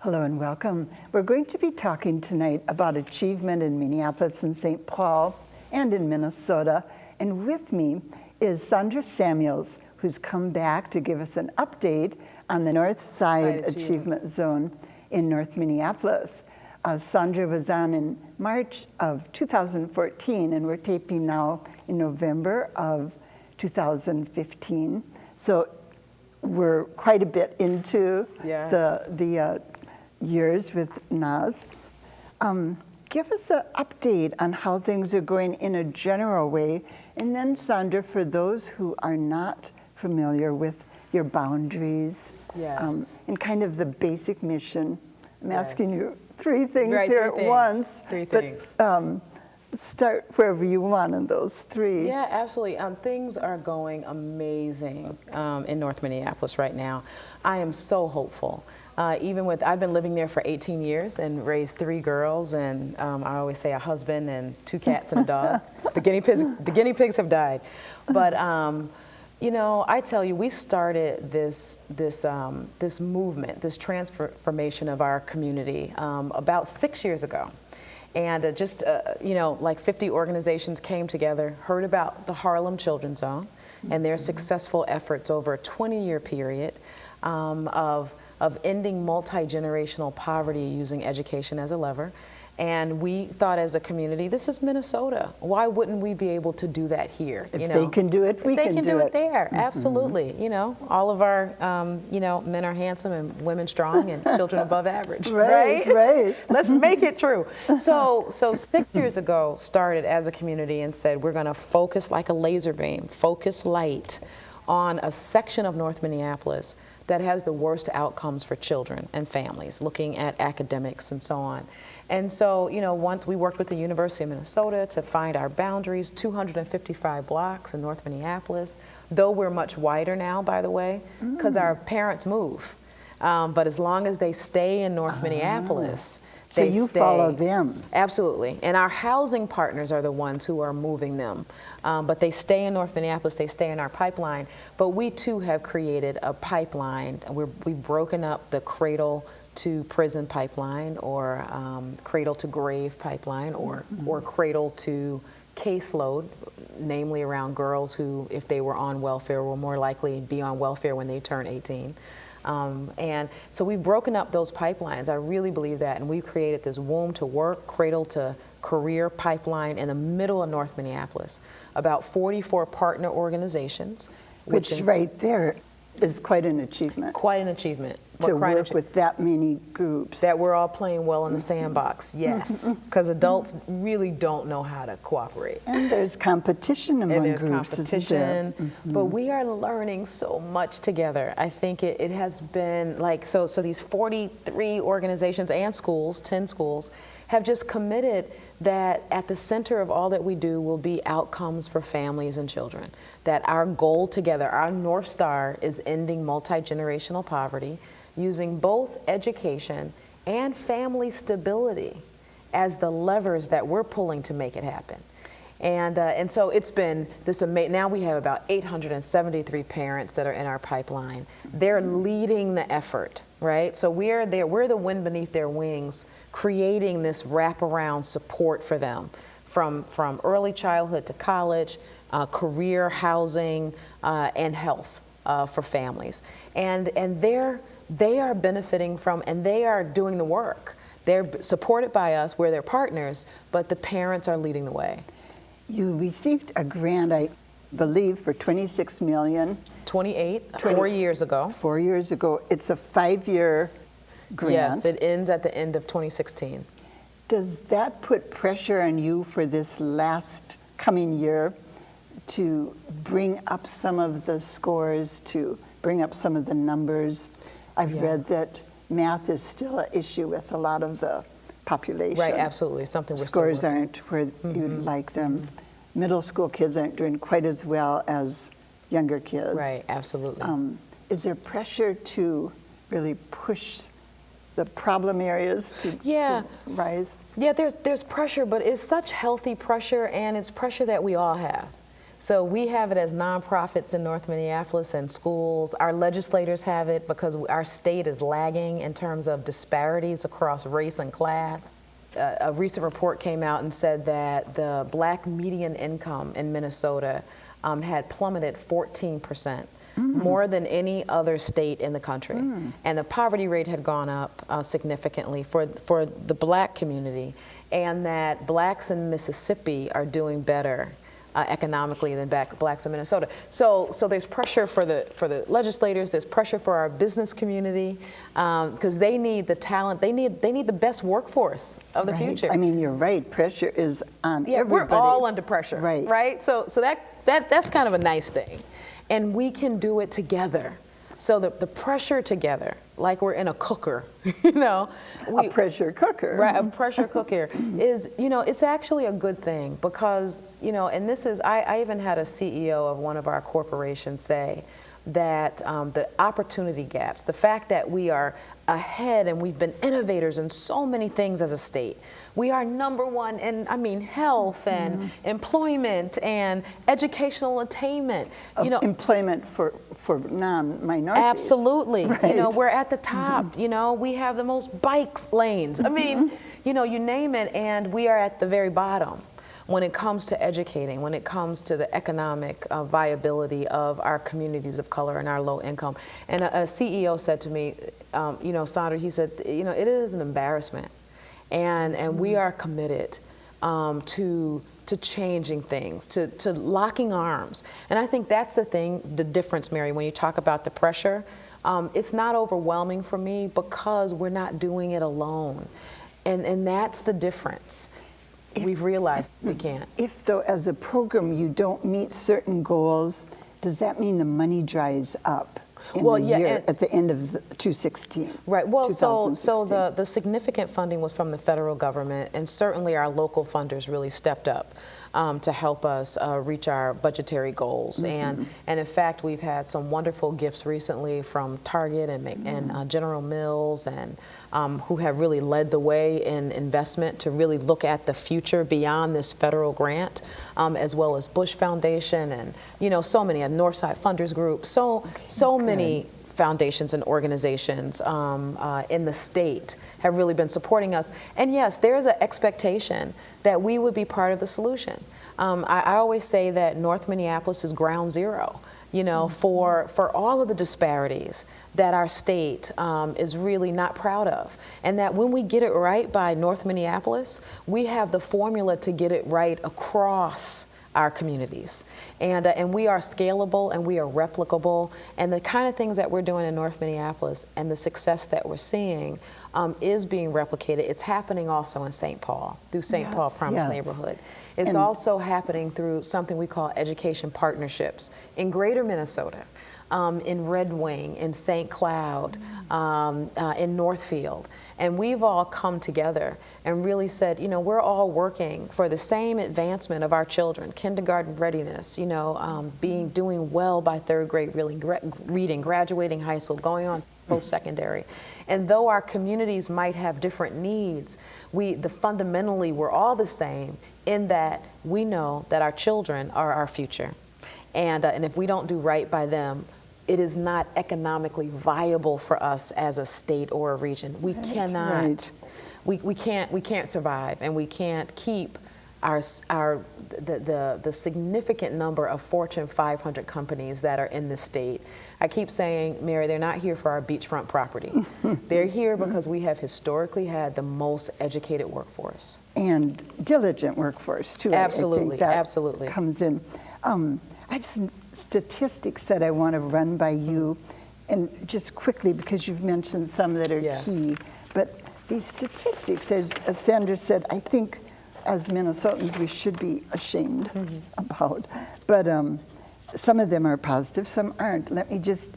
Hello and welcome. We're going to be talking tonight about achievement in Minneapolis and St. Paul and in Minnesota. And with me is Sondra Samuels, who's come back to give us an update on the Northside Achievement Zone in North Minneapolis. Sondra was on in March of 2014, and we're taping now in November of 2015. So we're quite a bit into the years with NAZ. Give us an update on how things are going in a general way, and then Sondra, for those who are not familiar with your boundaries and kind of the basic mission. I'm asking you three things at once. Three things. Start wherever you want in those three. Yeah, absolutely. Things are going amazing in North Minneapolis right now. I am so hopeful. I've been living there for 18 years and raised 3 girls, and I always say a husband and 2 cats and a dog. The guinea pigs have died. But you know, I tell you, we started this movement, this transformation of our community about 6 years ago. And you know, like 50 organizations came together, heard about the Harlem Children's Zone and their successful efforts over a 20-year period of ending multi-generational poverty using education as a lever. And we thought as a community, this is Minnesota. Why wouldn't we be able to do that here? If they can do it, we can do it. They can do it there, absolutely. You know, all of our, you know, men are handsome and women strong and children above average, right? Let's make it true. So 6 years ago, started as a community and said, we're gonna focus like a laser beam, focus light on a section of North Minneapolis that has the worst outcomes for children and families, looking at academics and so on. And so, you know, once we worked with the University of Minnesota to find our boundaries, 255 blocks in North Minneapolis, though we're much wider now, by the way, because our parents move. But as long as they stay in North Minneapolis, so you follow them. Absolutely. And our housing partners are the ones who are moving them. But they stay in North Minneapolis, they stay in our pipeline. But we too have created a pipeline. We've broken up the cradle to prison pipeline, or cradle to grave pipeline, or cradle to caseload, namely around girls who, if they were on welfare, were more likely to be on welfare when they turn 18. And so we've broken up those pipelines. I really believe that, and we've created this womb to work, cradle to career pipeline in the middle of North Minneapolis. About 44 partner organizations. Which right there is quite an achievement. Quite an achievement. To work with that many groups. That we're all playing well in the sandbox, yes. Because adults really don't know how to cooperate. And there's competition among groups, competition, but we are learning so much together. I think it has been like, so these 43 organizations and schools, 10 schools, have just committed that at the center of all that we do will be outcomes for families and children. That our goal together, our North Star, is ending multi-generational poverty, using both education and family stability as the levers that we're pulling to make it happen. And so it's been this amazing. Now we have about 873 parents that are in our pipeline. They're leading the effort, right? So we're there, we're the wind beneath their wings, creating this wraparound support for them from early childhood to college, career, housing, and health for families. And they are benefiting from, and they are doing the work. They're supported by us, we're their partners, but the parents are leading the way. You received a grant, I believe, for $26 million. 4 years ago. 4 years ago. It's a 5-year grant. Yes, it ends at the end of 2016. Does that put pressure on you for this last coming year to bring up some of the scores, to bring up some of the numbers? I've read that math is still an issue with a lot of the population. Right, absolutely. Something we're Scores still aren't where you'd like them. Middle school kids aren't doing quite as well as younger kids. Right, absolutely. Is there pressure to really push the problem areas to rise? Yeah, there's pressure, but it's such healthy pressure, and it's pressure that we all have. So we have it as nonprofits in North Minneapolis and schools. Our legislators have it because our state is lagging in terms of disparities across race and class. A recent report came out and said that the black median income in Minnesota had plummeted 14%. More than any other state in the country. And the poverty rate had gone up significantly for the black community, and that blacks in Mississippi are doing better economically than blacks in Minnesota. So there's pressure for the legislators, there's pressure for our business community, because they need the talent, they need the best workforce of the future. I mean, you're right, pressure is on everybody. We're all under pressure, right? Right? So that's kind of a nice thing. And we can do it together. So the pressure together, like we're in a cooker, you know. A pressure cooker. Right, a pressure cooker is, you know, it's actually a good thing because, you know, and this is, I even had a CEO of one of our corporations say that the opportunity gaps, the fact that we are ahead and we've been innovators in so many things as a state. We are #1 in, I mean, health and employment and educational attainment. You know, employment for non-minorities. Absolutely. Right. You know, we're at the top. You know, we have the most bike lanes. I mean, you know, you name it, and we are at the very bottom when it comes to educating, when it comes to the economic viability of our communities of color and our low income. And a CEO said to me, you know, Sondra, he said, you know, it is an embarrassment. And we are committed to changing things, to locking arms. And I think that's the thing, the difference, Mary, when you talk about the pressure. It's not overwhelming for me because we're not doing it alone. And that's the difference. We've realized we can't. If, though, as a program you don't meet certain goals, does that mean the money dries up in the year at the end of 2016? Right. Well, so the significant funding was from the federal government, and certainly our local funders really stepped up to help us reach our budgetary goals. And in fact, we've had some wonderful gifts recently from Target and General Mills, and who have really led the way in investment to really look at the future beyond this federal grant, as well as Bush Foundation and, you know, so many, Northside Funders Group, so many foundations and organizations in the state have really been supporting us. And yes, there is an expectation that we would be part of the solution. I always say that North Minneapolis is ground zero, you know, for all of the disparities that our state is really not proud of. And that when we get it right by North Minneapolis, we have the formula to get it right across our communities. And we are scalable and we are replicable, and the kind of things that we're doing in North Minneapolis and the success that we're seeing is being replicated. It's happening also in St. Paul, through St. Paul Promise Neighborhood. It's also happening through something we call education partnerships in Greater Minnesota, in Red Wing, in St. Cloud, in Northfield. And we've all come together and really said, you know, we're all working for the same advancement of our children, kindergarten readiness, you know, doing well by 3rd grade reading, graduating high school, going on post-secondary. And though our communities might have different needs, fundamentally we're all the same in that we know that our children are our future. And if we don't do right by them, it is not economically viable for us as a state or a region. We cannot. We can't survive, and we can't keep the significant number of Fortune 500 companies that are in the state. I keep saying, Mary, they're not here for our beachfront property. They're here because we have historically had the most educated workforce. And diligent workforce, too. Absolutely, I think that absolutely. Comes in. I have some statistics that I want to run by you, and just quickly, because you've mentioned some that are key. But these statistics, as Sandra said, I think as Minnesotans we should be ashamed about. But some of them are positive, some aren't. Let me just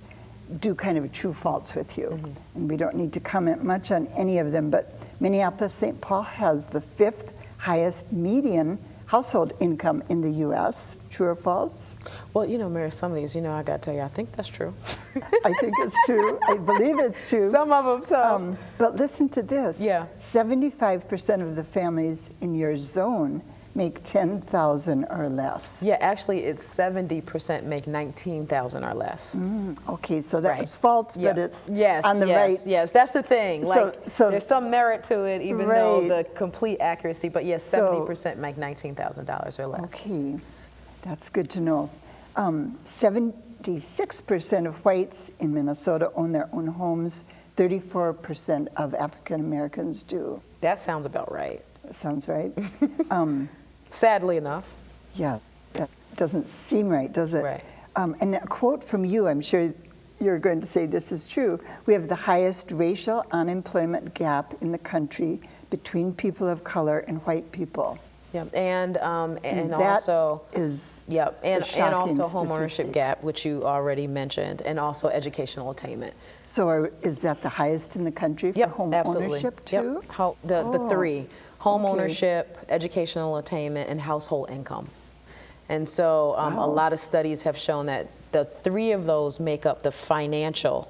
do kind of a true false with you. And we don't need to comment much on any of them, but Minneapolis, St. Paul has the 5th highest median household income in the U.S. True or false? Well, you know, Mary, some of these, you know, I got to tell you, I think that's true. I think it's true. I believe it's true. Some of them, but listen to this. 75% of the families in your zone make 10,000 or less. Yeah, actually, it's 70% make 19,000 or less. Okay, so that Right. was false, Yep. but it's yes, on the yes, right. Yes, that's the thing. Like, So there's some merit to it, even though Right. the complete accuracy. But yes, 70% make $19,000 or less. Okay, that's good to know. 76% of whites in Minnesota own their own homes. 34% of African Americans do. That sounds about right. That sounds right. Sadly enough. Yeah, that doesn't seem right, does it? Right. And a quote from you, I'm sure you're going to say this is true. We have the highest racial unemployment gap in the country between people of color and white people. Yeah, and that also is yeah, and shocking also home ownership statistic. gap, which you already mentioned, and also educational attainment. So is that the highest in the country for Yep, home absolutely. ownership too? Yep. The three: home Okay. ownership, educational attainment, and household income. And so a Wow. lot of studies have shown that the three of those make up the financial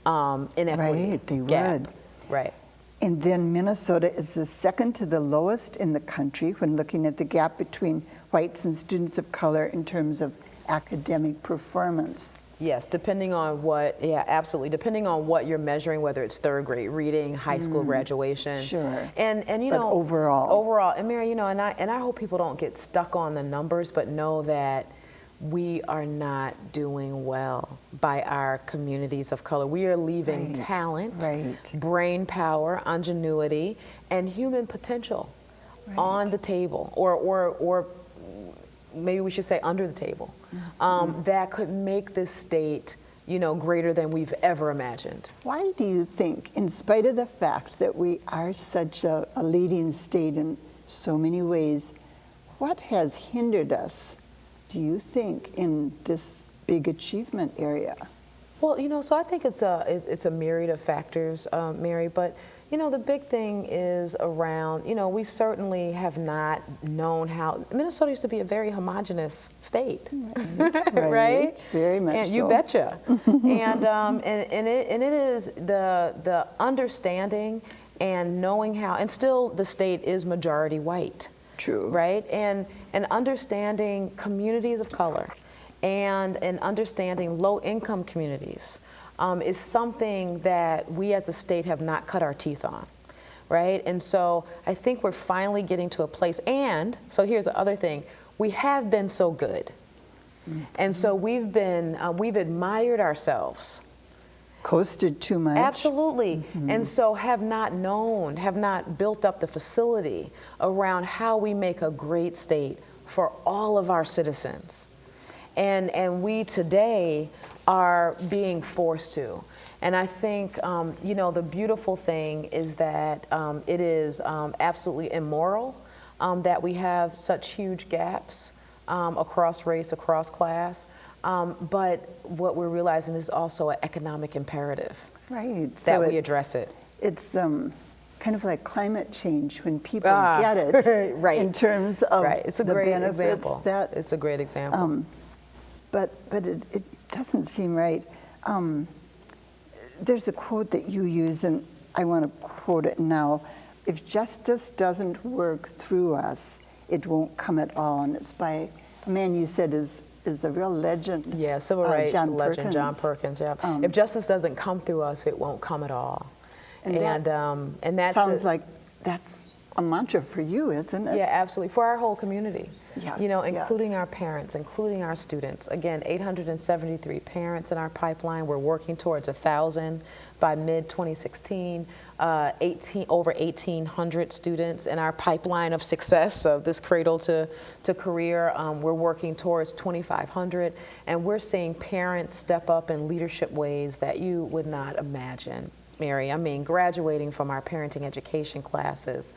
inequity Right, they gap. would. Right. And then Minnesota is the second to the lowest in the country when looking at the gap between whites and students of color in terms of academic performance. Yes, depending on what, yeah, absolutely. Depending on what you're measuring, whether it's third grade reading, high school graduation. Sure. And you But know, overall. and Mary, you know, and I hope people don't get stuck on the numbers, but know that we are not doing well by our communities of color. We are leaving Right, talent, right. brain power, ingenuity, and human potential on the table, or maybe we should say under the table, that could make this state, you know, greater than we've ever imagined. Why do you think, in spite of the fact that we are such a leading state in so many ways, what has hindered us, do you think, in this big achievement area? Well, you know, so I think it's a myriad of factors, Mary, but you know, the big thing is around, you know, we certainly have not known how, Minnesota used to be a very homogenous state, right? Very much and so. you betcha. and it is the understanding and knowing how, and still the state is majority white. True. Right? And understanding communities of color and understanding low-income communities is something that we as a state have not cut our teeth on, right? And so I think we're finally getting to a place, and so here's the other thing, we have been so good. And so we've admired ourselves. Coasted too much? Absolutely. And so have not built up the facility around how we make a great state for all of our citizens. And we today are being forced to. And I think, you know, the beautiful thing is that it is absolutely immoral that we have such huge gaps across race, across class. But what we're realizing is also an economic imperative. Right. That So we address it. It's kind of like climate change when people get it right. in terms of It's a the great benefits example. that It's a great example. but it doesn't seem right. There's a quote that you use, and I want to quote it now. If justice doesn't work through us, it won't come at all. And it's by a man you said is a real legend. Yeah, civil rights John legend, John Perkins. Perkins. Yeah. If justice doesn't come through us, it won't come at all. And that sounds like that's a mantra for you, isn't it? Yeah, absolutely. For our whole community. Yes, You know, including yes. our parents, including our students. Again, 873 parents in our pipeline. We're working towards 1,000 by mid-2016. Over 1,800 students in our pipeline of success of this cradle to career. We're working towards 2,500, and we're seeing parents step up in leadership ways that you would not imagine. Mary, I mean, graduating from our parenting education classes,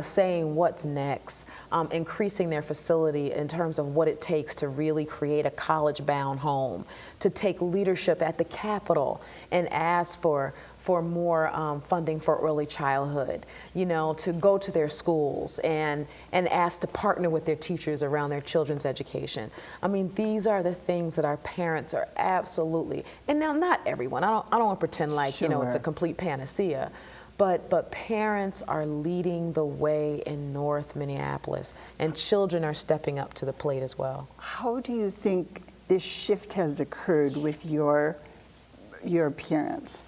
saying what's next, increasing their facility in terms of what it takes to really create a college-bound home, to take leadership at the Capitol and ask for more funding for early childhood, you know, to go to their schools and ask to partner with their teachers around their children's education. I mean, these are the things that our parents are absolutely, and now not everyone, I don't want to pretend like, you know, it's a complete panacea, but parents are leading the way in North Minneapolis, and children are stepping up to the plate as well. How do you think this shift has occurred with your parents?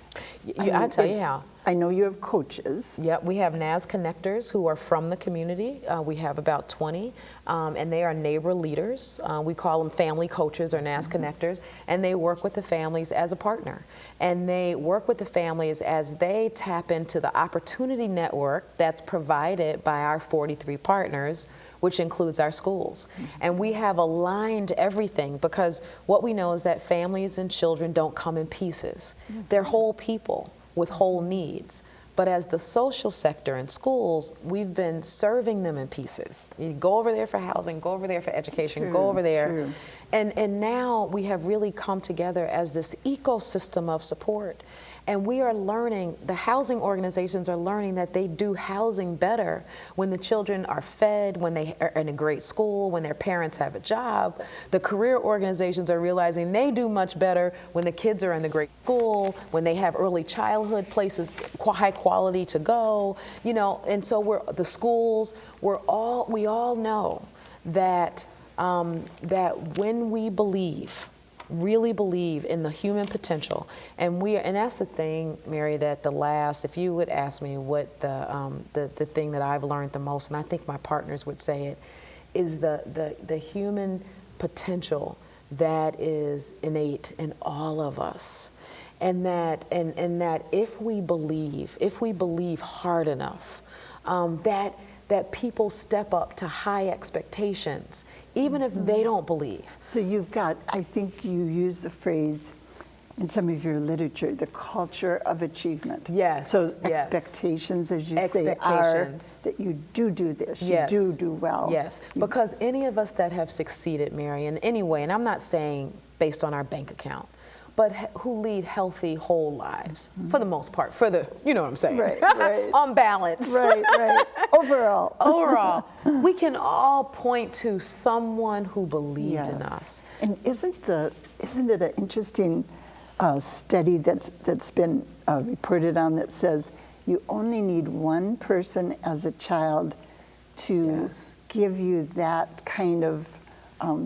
I'll tell you how. I know you have coaches. Yep, we have NAZ connectors who are from the community. We have about 20, and they are neighbor leaders. We call them family coaches or NAZ connectors, and they work with the families as a partner. And they work with the families as they tap into the opportunity network that's provided by our 43 partners, which includes our schools. And we have aligned everything, because what we know is that families and children don't come in pieces. They're whole people with whole needs. But as the social sector and schools, we've been serving them in pieces. You go over there for housing, go over there for education, go over there. True. And now we have really come together as this ecosystem of support. And we are learning, the housing organizations are learning that they do housing better when the children are fed, when they are in a great school, when their parents have a job. The career organizations are realizing they do much better when the kids are in the great school, when they have early childhood places, high quality to go, you know. And so the schools, we all know that that when we really believe in the human potential, and that's the thing, Mary, that if you would ask me what the thing that I've learned the most, and I think my partners would say it, is the human potential that is innate in all of us. And that if we believe hard enough, that people step up to high expectations, even if they don't believe. So you've got, I think you use the phrase in some of your literature, the culture of achievement. Yes. So yes. expectations, as you say, are that you do this, yes. you do well. Yes, because any of us that have succeeded, Mary, in any way, and I'm not saying based on our bank account, but who lead healthy, whole lives, for the most part, you know what I'm saying? Right, right. On balance. Right, right. Overall, we can all point to someone who believed in us. And isn't it an interesting study that's been reported on that says you only need one person as a child to give you that kind of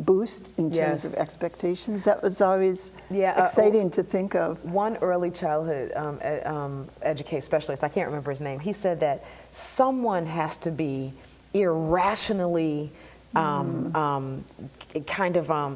boost in terms of expectations? That was always exciting to think of. One early childhood education specialist, I can't remember his name, he said that someone has to be irrationally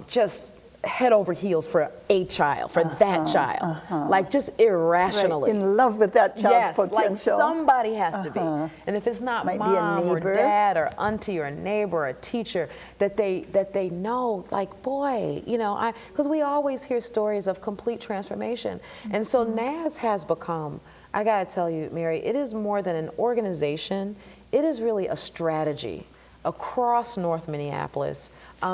just head over heels for a child, for that child. Like just irrationally. Right. In love with that child's potential. Like somebody has to be. And if it's not mom or dad or auntie or a neighbor or a teacher, that they know, like, boy, you know, because we always hear stories of complete transformation. And so NAZ has become, I gotta tell you, Mary, it is more than an organization. It is really a strategy across North Minneapolis,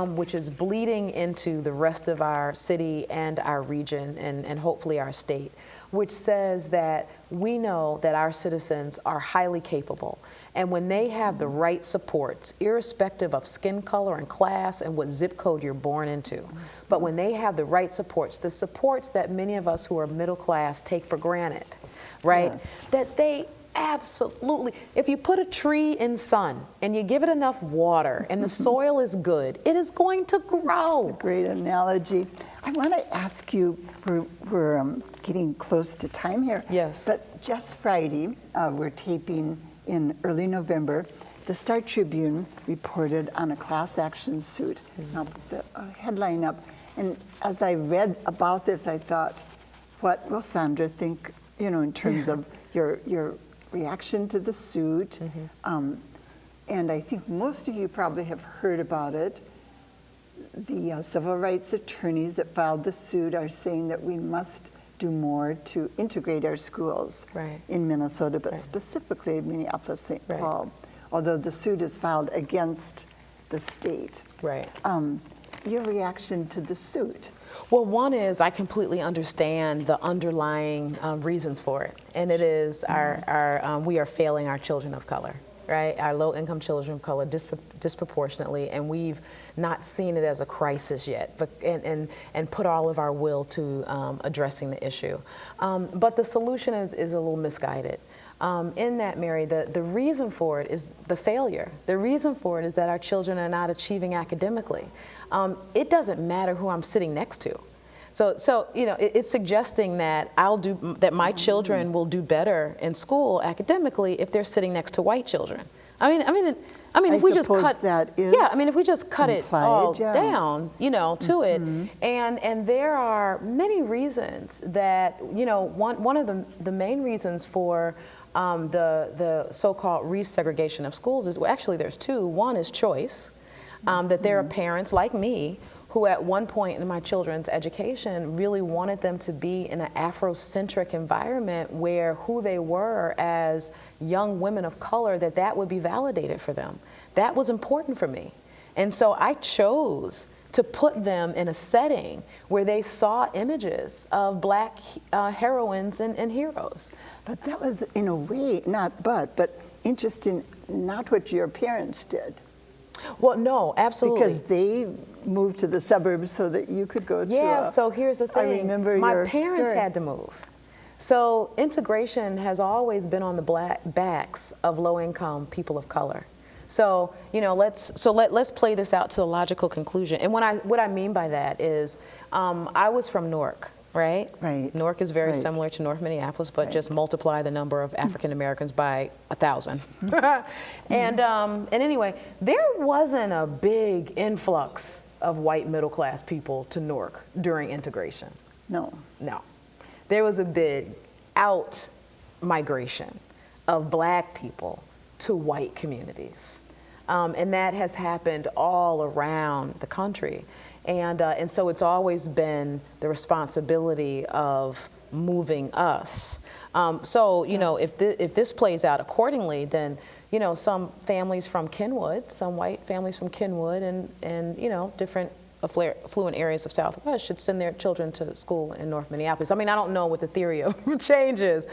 which is bleeding into the rest of our city and our region and hopefully our state, which says that we know that our citizens are highly capable. And when they have the right supports, irrespective of skin color and class and what zip code you're born into, but when they have the right supports, the supports that many of us who are middle class take for granted, right? Yes. That they absolutely, if you put a tree in sun and you give it enough water and the soil is good, it is going to grow. Great analogy. I want to ask you, we're getting close to time here. Yes. But just Friday, we're taping in early November. The Star Tribune reported on a class action suit. Now, the headline up. And as I read about this, I thought, what will Sondra think, you know, in terms of your reaction to the suit? And I think most of you probably have heard about it. The civil rights attorneys that filed the suit are saying that we must do more to integrate our schools in Minnesota, but specifically Minneapolis, St. Paul, although the suit is filed against the state. Right. Your reaction to the suit? Well, one is I completely understand the underlying reasons for it, and it is we are failing our children of color, right? Our low-income children of color disproportionately, and we've not seen it as a crisis yet, but and put all of our will to addressing the issue. But the solution is a little misguided. in that, Mary, the reason for it is the failure. The reason for it is that our children are not achieving academically. It doesn't matter who I'm sitting next to. So you know, it's suggesting that that my children will do better in school academically if they're sitting next to white children. I mean, if we just cut that is yeah, I mean, if we just cut it all yeah. down, you know, to it, and there are many reasons that, you know, one of the main reasons for the so-called resegregation of schools is, well, actually there's two. One is choice, that there are parents like me who at one point in my children's education really wanted them to be in an Afrocentric environment where who they were as young women of color, that would be validated for them. That was important for me. And so I chose to put them in a setting where they saw images of Black heroines and heroes. But that was, in a way, but interesting, not what your parents did. Well, no, absolutely. Because they moved to the suburbs so that you could go to Yeah, so here's the thing. I remember my parents had to move. So integration has always been on the backs of low-income people of color. So, you know, let's play this out to the logical conclusion. And what I mean by that is, I was from Newark, right? Right. Newark is very similar to North Minneapolis, but just multiply the number of African Americans by 1,000. And anyway, there wasn't a big influx of white middle-class people to Newark during integration. No. No. There was a big out-migration of Black people to white communities. And that has happened all around the country. And so it's always been the responsibility of moving us. So, you know, if this plays out accordingly, then, you know, some families from Kenwood, some white families from Kenwood and you know, different affluent areas of Southwest should send their children to school in North Minneapolis. I mean, I don't know what the theory of change is,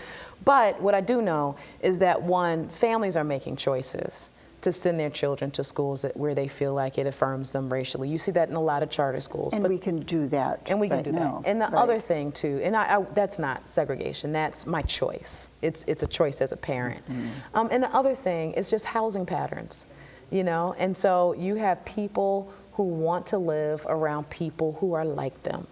but what I do know is that, one, families are making choices to send their children to schools where they feel like it affirms them racially. You see that in a lot of charter schools. And we can do that. And we can right do now. that. And the other thing too, and that's not segregation, that's my choice. It's a choice as a parent. And the other thing is just housing patterns, you know? And so you have people who want to live around people who are like them.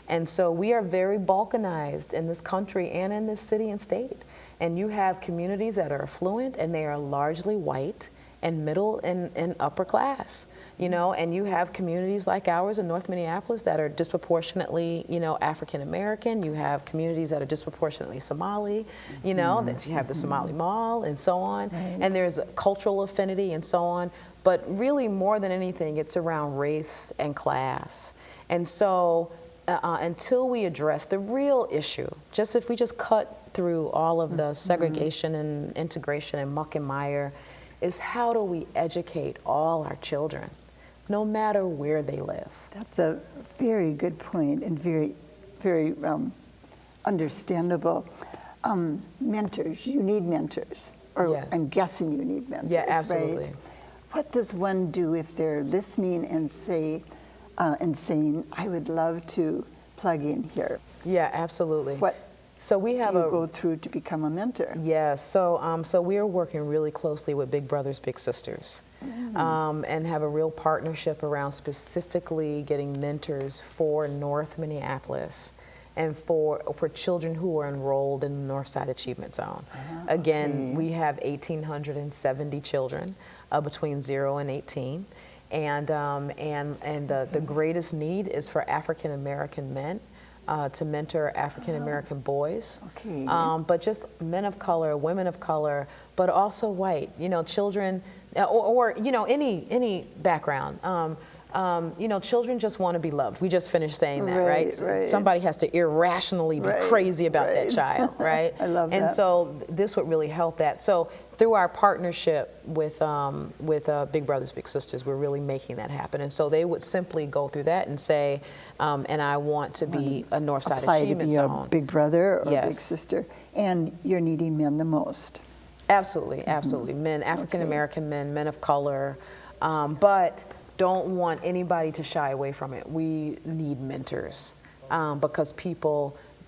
And so we are very balkanized in this country and in this city and state. And you have communities that are affluent and they are largely white and middle and upper class, you know, and you have communities like ours in North Minneapolis that are disproportionately, you know, African American. You have communities that are disproportionately Somali, you know, that you have the Somali Mall and so on, and there's a cultural affinity and so on. But really, more than anything, it's around race and class. And so until we address the real issue, just if we just cut through all of the segregation and integration and muck and mire, is how do we educate all our children, no matter where they live? That's a very good point and very, very understandable. Mentors, you need mentors. Or Yes. I'm guessing you need mentors. Yeah, absolutely. Right? What does one do if they're listening and saying, I would love to plug in here? Yeah, absolutely. What So we have do you go through to become a mentor? Yeah, so we are working really closely with Big Brothers Big Sisters, and have a real partnership around specifically getting mentors for North Minneapolis and for children who are enrolled in the Northside Achievement Zone. Again, we have 1,870 children between 0 and 18, and the greatest need is for African American men to mentor African American boys, but just men of color, women of color, but also white, you know, children, or you know, any background. You know, children just want to be loved. We just finished saying that, right? Somebody has to irrationally be crazy about that child, right? I love that. And so this would really help that. So through our partnership with Big Brothers Big Sisters, we're really making that happen. And so they would simply go through that and say, and I want to be a Northside Achievement Zone. Apply to be a big brother or Yes. big sister, and you're needing men the most. Absolutely, absolutely. Men, African American men, men of color, but don't want anybody to shy away from it. We need mentors because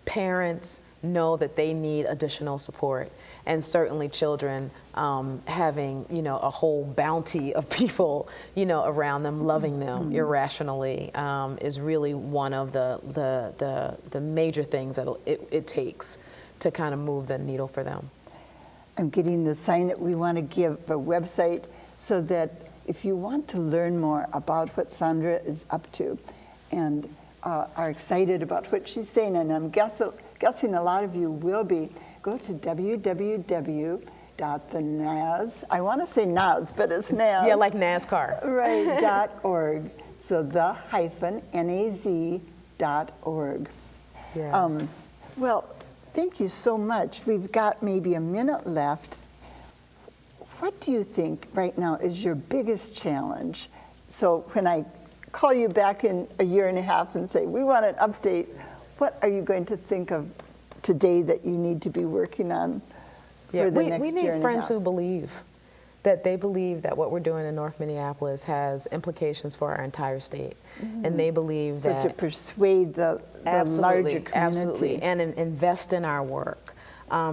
parents, know that they need additional support. And certainly children having, a whole bounty of people, around them, loving them irrationally is really one of the major things that it takes to kind of move the needle for them. I'm getting the sign that we want to give a website so that if you want to learn more about what Sondra is up to and are excited about what she's saying, and I'm guessing a lot of you will be, go to www.thenaz, I want to say NAZ, but it's NAZ. Yeah, like NASCAR. Right, .org. So the-naz.org. Yes. Well, thank you so much. We've got maybe a minute left. What do you think right now is your biggest challenge? So when I call you back in a year and a half and say, we want an update, what are you going to think of today that you need to be working on for the next year and a half? We need friends who believe that they believe that what we're doing in North Minneapolis has implications for our entire state. And they believe that... So to persuade the larger community. Absolutely, and invest in our work.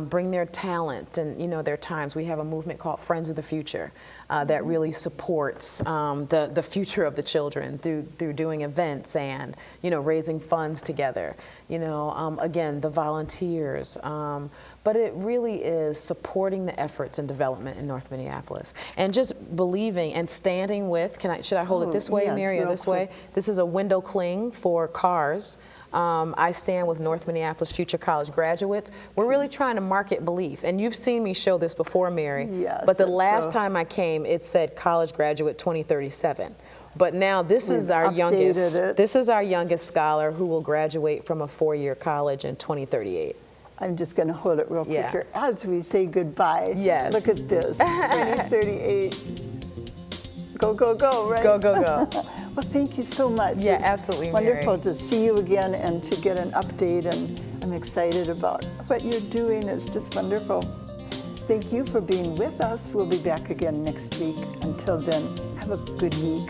Bring their talent and their times. We have a movement called Friends of the Future that really supports the future of the children through doing events and raising funds together. Again, the volunteers. But it really is supporting the efforts and development in North Minneapolis and just believing and standing with. Should I hold it this way, yes, Mary, or this way? This is a window cling for cars. I stand with North Minneapolis future college graduates. We're really trying to market belief. And you've seen me show this before, Mary. Yes, but the last time I came, it said college graduate 2037. But now this is our youngest. This is our youngest scholar who will graduate from a 4-year college in 2038. I'm just going to hold it real quick here as we say goodbye. Yes. Look at this, 2038. Go, go, go, right? Go, go, go. Well, thank you so much. Yeah, it's absolutely, Mary. Wonderful to see you again and to get an update, and I'm excited about what you're doing. It's just wonderful. Thank you for being with us. We'll be back again next week. Until then, have a good week.